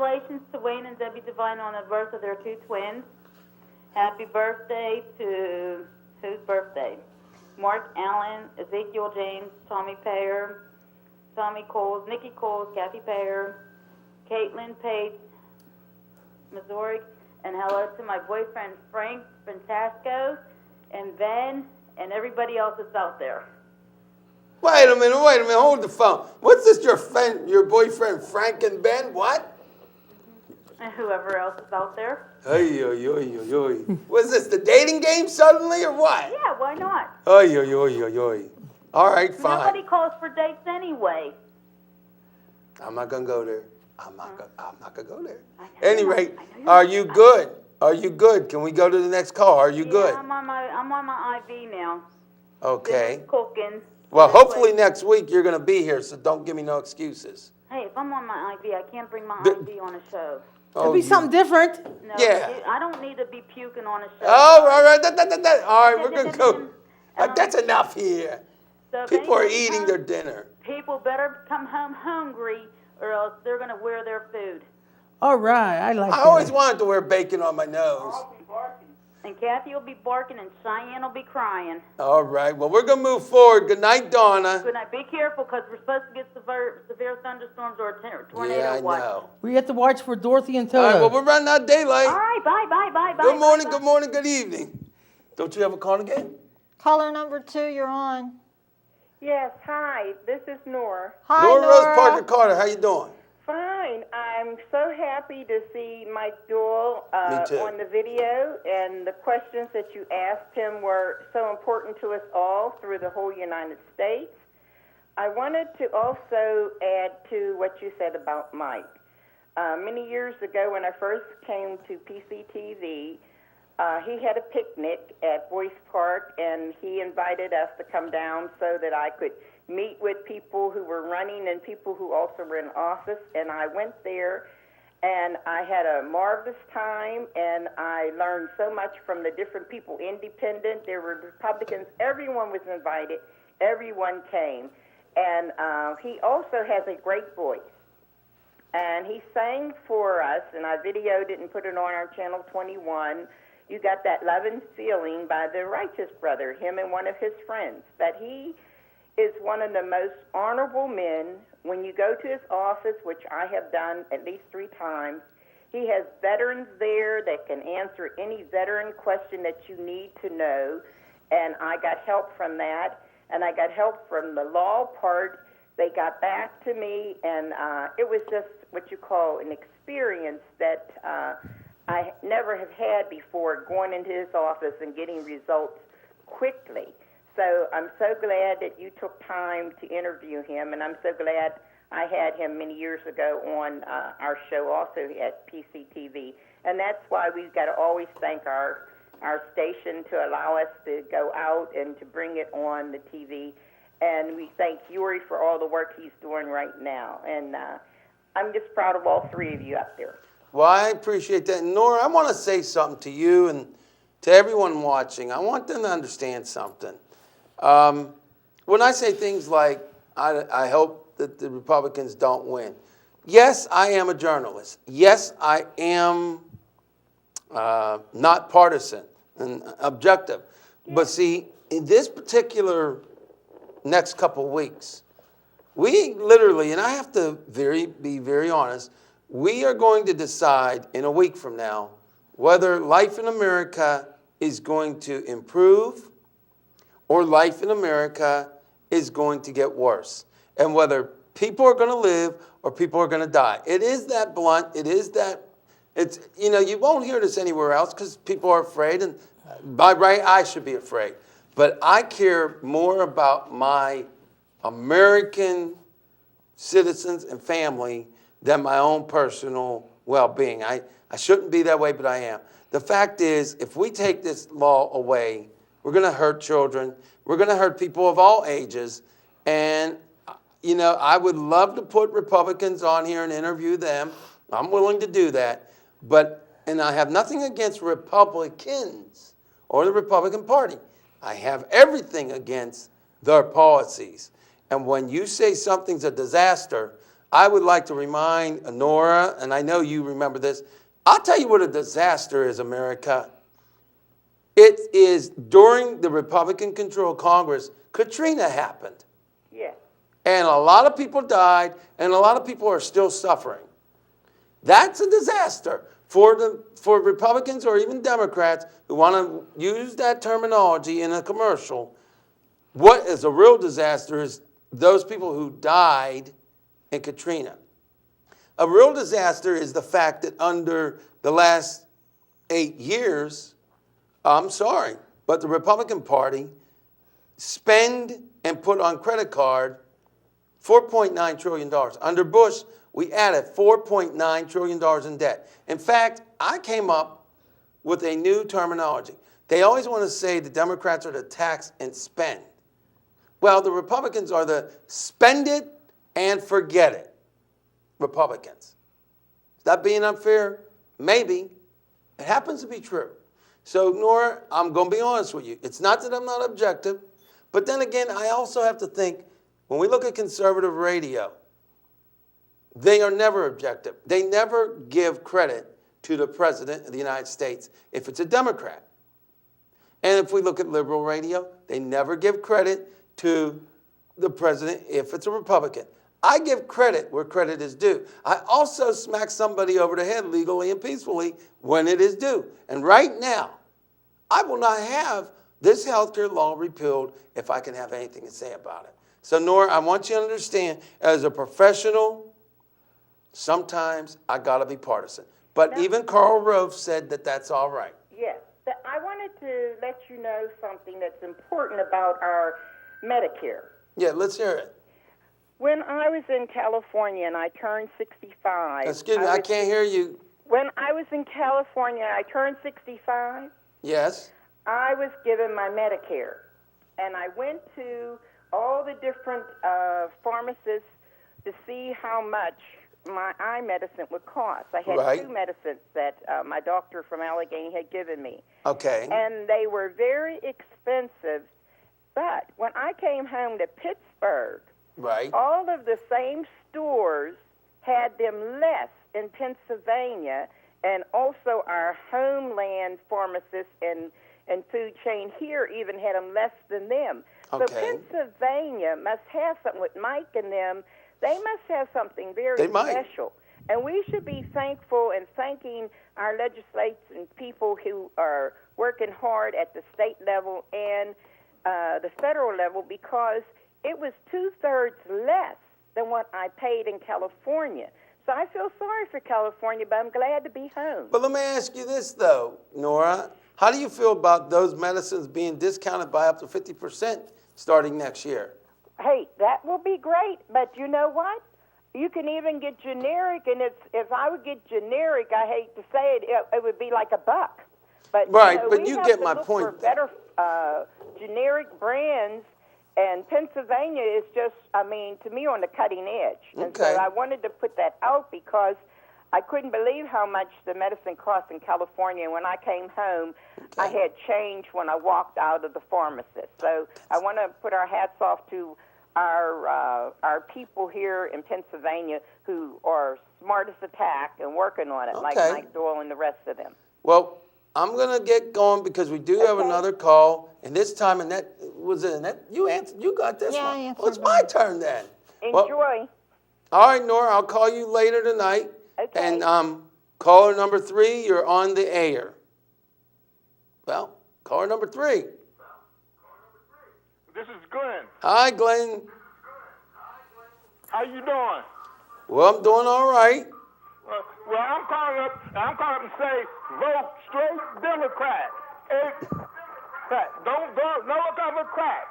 congratulations to Wayne and Debbie Devine on the birth of their 2 twins. Happy birthday to, whose birthday? Mark Allen, Ezekiel James, Tommy Payer, Tommy Coles, Nikki Coles, Kathy Payer, Caitlin Page, Missouri, and hello to my boyfriend Frank Fantasco, and Ben, and everybody else that's out there. Wait a minute, hold the phone. What's this, your boyfriend Frank and Ben? What? And whoever else is out there. Oy, oy, oy, oy, oy. Was this the dating game suddenly or what? Yeah, why not? Oy, oy, oy, oy, oy. All right, fine. Nobody calls for dates anyway. I'm not gonna go there. I'm not gonna go there. Anyway, are you good? Are you good? Can we go to the next call? Are you good? I'm on my IV now. Okay. Dinner's cooking. Well, hopefully next week you're gonna be here, so don't give me no excuses. Hey, if I'm on my IV, I can't bring my IV on a show. It'll be something different. No, Yeah. I don't need to be puking on a show. Oh, all right. All right, we're gonna go. That's enough here. So if People are anybody eating comes, their dinner. People better come home hungry, or else they're gonna wear their food. All right, I like I that. always wanted to wear bacon on my nose. And Kathy will be barking, and Cheyenne will be crying. All right. Well, we're gonna move forward. Good night, Donna. Good night. Be careful, because we're supposed to get severe thunderstorms or a tornado Yeah, I watch. know. We have to watch for Dorothy and All Toto. right. Well, we're running out of daylight. All right. Bye. Good morning. bye. Good morning. Good evening. Don't you have a call again? Caller number 2, you're on. Yes, hi, this is Nora. Hi, Nora Rose Nora. Parker Carter. How you doing? Fine. I'm so happy to see Mike Doyle Me too. on the video, and the questions that you asked him were so important to us all through the whole United States. I wanted to also add to what you said about Mike. Many years ago when I first came to PCTV, he had a picnic at Boyce Park, and he invited us to come down so that I could meet with people who were running and people who also were in office. And I went there, and I had a marvelous time, and I learned so much from the different people, independent, there were Republicans, everyone was invited, everyone came. And he also has a great voice. And he sang for us, and I videoed it and put it on our Channel 21. You got that Love and Feeling by the Righteous Brother, him and one of his friends. That he is one of the most honorable men. When you go to his office, which I have done at least 3 times, he has veterans there that can answer any veteran question that you need to know. And I got help from that, and I got help from the law part. They got back to me, and it was just what you call an experience that I never have had before, going into his office and getting results quickly. So I'm so glad that you took time to interview him, and I'm so glad I had him many years ago on our show also at PCTV. And that's why we've got to always thank our station to allow us to go out and to bring it on the TV. And we thank Yuri for all the work he's doing right now. And I'm just proud of all 3 of you up there. Well, I appreciate that. Nora, I want to say something to you and to everyone watching. I want them to understand something. When I say things like, I hope that the Republicans don't win. Yes, I am a journalist. Yes, I am not partisan and objective. But see, in this particular next couple weeks, we literally, and I have to be very honest, we are going to decide in a week from now whether life in America is going to improve or life in America is going to get worse, and whether people are going to live or people are going to die. It is that blunt. It is that, you won't hear this anywhere else because people are afraid, and by right, I should be afraid. But I care more about my American citizens and family than my own personal well-being. I shouldn't be that way, but I am. The fact is, if we take this law away, we're going to hurt children. We're going to hurt people of all ages. And, I would love to put Republicans on here and interview them. I'm willing to do that. And I have nothing against Republicans or the Republican Party. I have everything against their policies. And when you say something's a disaster, I would like to remind Nora, and I know you remember this. I'll tell you what a disaster is, America. It is during the Republican-controlled Congress, Katrina happened. Yes. And a lot of people died, and a lot of people are still suffering. That's a disaster for Republicans or even Democrats who want to use that terminology in a commercial. What is a real disaster is those people who died in Katrina. A real disaster is the fact that under the last 8 years, I'm sorry, but the Republican Party spend and put on credit card $4.9 trillion. Under Bush, we added $4.9 trillion in debt. In fact, I came up with a new terminology. They always want to say the Democrats are the tax and spend. Well, the Republicans are the spend it and forget it Republicans. Is that being unfair? Maybe. It happens to be true. So, Nora, I'm going to be honest with you. It's not that I'm not objective, but then again, I also have to think, when we look at conservative radio, they are never objective. They never give credit to the President of the United States if it's a Democrat. And if we look at liberal radio, they never give credit to the President if it's a Republican. I give credit where credit is due. I also smack somebody over the head legally and peacefully when it is due. And right now, I will not have this healthcare law repealed if I can have anything to say about it. So, Nora, I want you to understand, as a professional, sometimes I got to be partisan. But even Karl Rove said that that's all right. Yes. I wanted to let you know something that's important about our Medicare. Yeah, let's hear it. When I was in California and I turned 65. Excuse me, I can't hear you. When I was in California and I turned 65. Yes. I was given my Medicare. And I went to all the different pharmacists to see how much my eye medicine would cost. I had two medicines that my doctor from Allegheny had given me. Okay. And they were very expensive. But when I came home to Pittsburgh, all of the same stores had them less in Pennsylvania, and also our homeland pharmacists and food chain here even had them less than them. So Pennsylvania must have something with Mike and them. They must have something very special. And we should be thankful and thanking our legislators and people who are working hard at the state level and the federal level, because it was 2/3 less than what I paid in California. So I feel sorry for California, but I'm glad to be home. But let me ask you this, though, Nora. How do you feel about those medicines being discounted by up to 50% starting next year? Hey, that will be great, but you know what? You can even get generic, and if I would get generic, I hate to say it, it would be like $1. But but you get my point. For better generic brands, and Pennsylvania is just, I mean, to me, on the cutting edge. And so I wanted to put that out because I couldn't believe how much the medicine cost in California. And when I came home, I had change when I walked out of the pharmacist. So I want to put our hats off to our people here in Pennsylvania who are smart as a tack and working on it, like Mike Doyle and the rest of them. Well, I'm going to get going because we do have another call. And this time, Annette, you answered, you got this one. Yeah, well, it's my turn then. Enjoy. Well, all right, Nora, I'll call you later tonight. Okay. And caller number 3, you're on the air. Well, caller number 3. This is Glen. Hi, Glen. How you doing? Well, I'm doing all right. Well, I'm calling up and say, vote straight Democrat. Don't vote no other crap.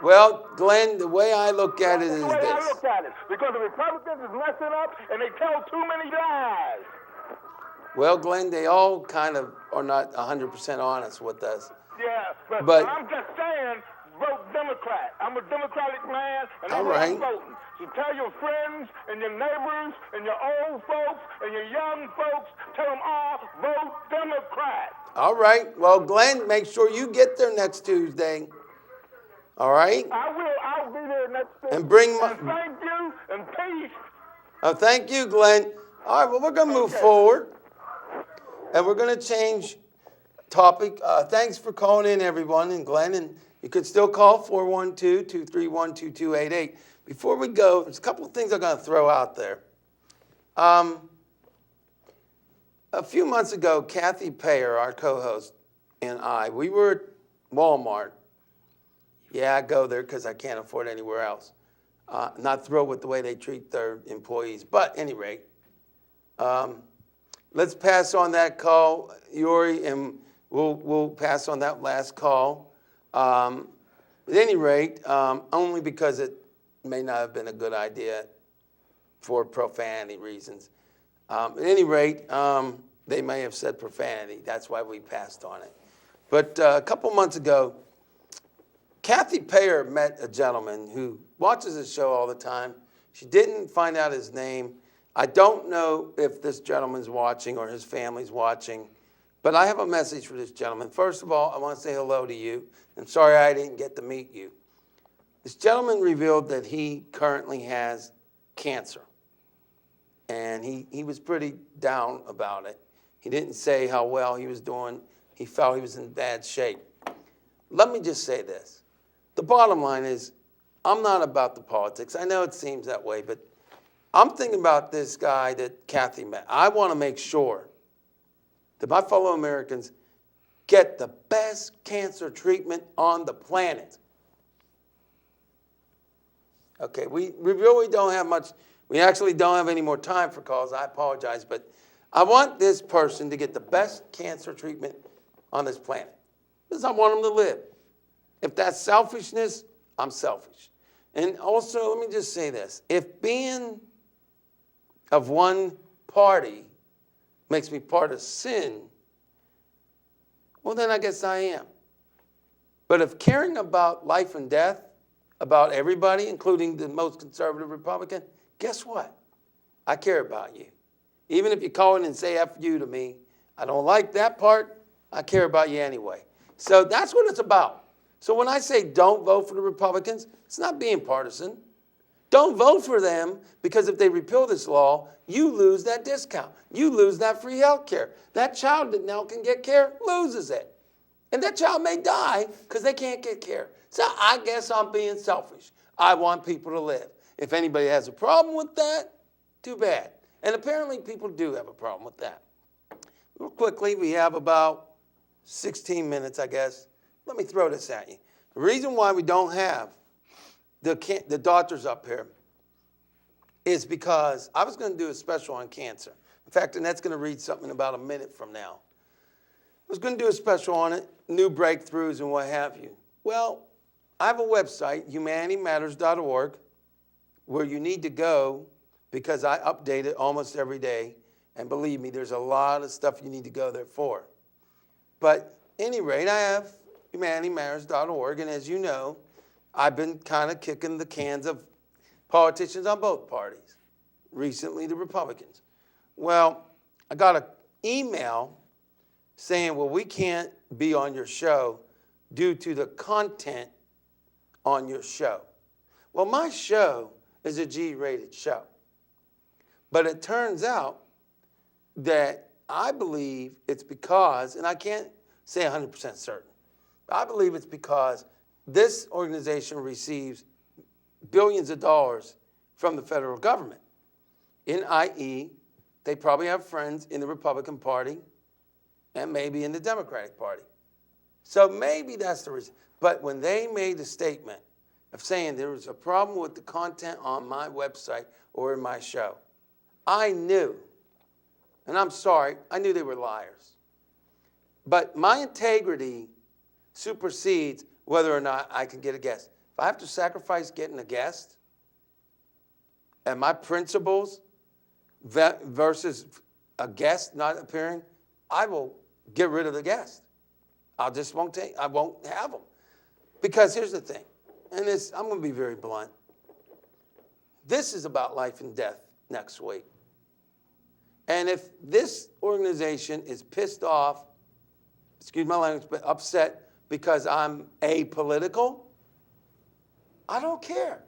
Well, Glenn, the way I look at it is That's the way I this. look at it. Because the Republicans is messing up and they tell too many lies. Well, Glenn, they all kind of are not 100% honest with us. Yeah, but I'm just saying, vote Democrat. I'm a Democratic man, and that's what I'm voting. So tell your friends and your neighbors and your old folks and your young folks, tell them all, vote Democrat. All right. Well, Glenn, make sure you get there next Tuesday. All right? I will. I'll be there next Tuesday. And bring my... And thank you, and peace, Oh, thank you, Glenn. All right, well, we're going to move forward, and we're going to change topic. Thanks for calling in, everyone, and Glenn, and you could still call 412-231-2288. Before we go, there's a couple of things I'm going to throw out there. A few months ago, Kathy Payer, our co-host, and I, we were at Walmart. Yeah, I go there because I can't afford anywhere else. Not thrilled with the way they treat their employees. But at any rate, let's pass on that call, Yuri, and we'll pass on that last call. At any rate, only because it may not have been a good idea for profanity reasons. At any rate, they may have said profanity. That's why we passed on it. But a couple months ago, Kathy Payer met a gentleman who watches the show all the time. She didn't find out his name. I don't know if this gentleman's watching or his family's watching, but I have a message for this gentleman. First of all, I want to say hello to you. I'm sorry I didn't get to meet you. This gentleman revealed that he currently has cancer, and he was pretty down about it. He didn't say how well he was doing. He felt he was in bad shape. Let me just say this. The bottom line is, I'm not about the politics. I know it seems that way, but I'm thinking about this guy that Kathy met. I want to make sure that my fellow Americans get the best cancer treatment on the planet. Okay, we really don't have much. We actually don't have any more time for calls. I apologize, but I want this person to get the best cancer treatment on this planet because I want them to live. If that's selfishness, I'm selfish. And also, let me just say this. If being of one party makes me partisan, well, then I guess I am. But if caring about life and death, about everybody, including the most conservative Republican, guess what? I care about you. Even if you call in and say F you to me, I don't like that part, I care about you anyway. So that's what it's about. So when I say don't vote for the Republicans, it's not being partisan. Don't vote for them because if they repeal this law, you lose that discount. You lose that free health care. That child that now can get care loses it. And that child may die because they can't get care. So I guess I'm being selfish. I want people to live. If anybody has a problem with that, too bad. And apparently people do have a problem with that. Real quickly, we have about 16 minutes, I guess. Let me throw this at you. The reason why we don't have the doctors up here is because I was going to do a special on cancer. In fact, Annette's going to read something in about a minute from now. I was going to do a special on it, new breakthroughs and what have you. Well, I have a website, humanitymatters.org, where you need to go because I update it almost every day. And believe me, there's a lot of stuff you need to go there for. But at any rate, I have humanitymatters.org, and as you know, I've been kind of kicking the cans of politicians on both parties, recently the Republicans. Well, I got an email saying, well, we can't be on your show due to the content on your show. Well, my show is a G-rated show. But it turns out that I believe it's because, and I can't say 100% certain, but I believe it's because this organization receives billions of dollars from the federal government. i.e., they probably have friends in the Republican Party and maybe in the Democratic Party. So maybe that's the reason. But when they made the statement of saying there was a problem with the content on my website or in my show, I knew, and I'm sorry, I knew they were liars. But my integrity supersedes whether or not I can get a guest. If I have to sacrifice getting a guest and my principles versus a guest not appearing, I will get rid of the guest. I won't have them. Because here's the thing, and I'm going to be very blunt. This is about life and death next week. And if this organization is pissed off, excuse my language, but upset because I'm apolitical, I don't care.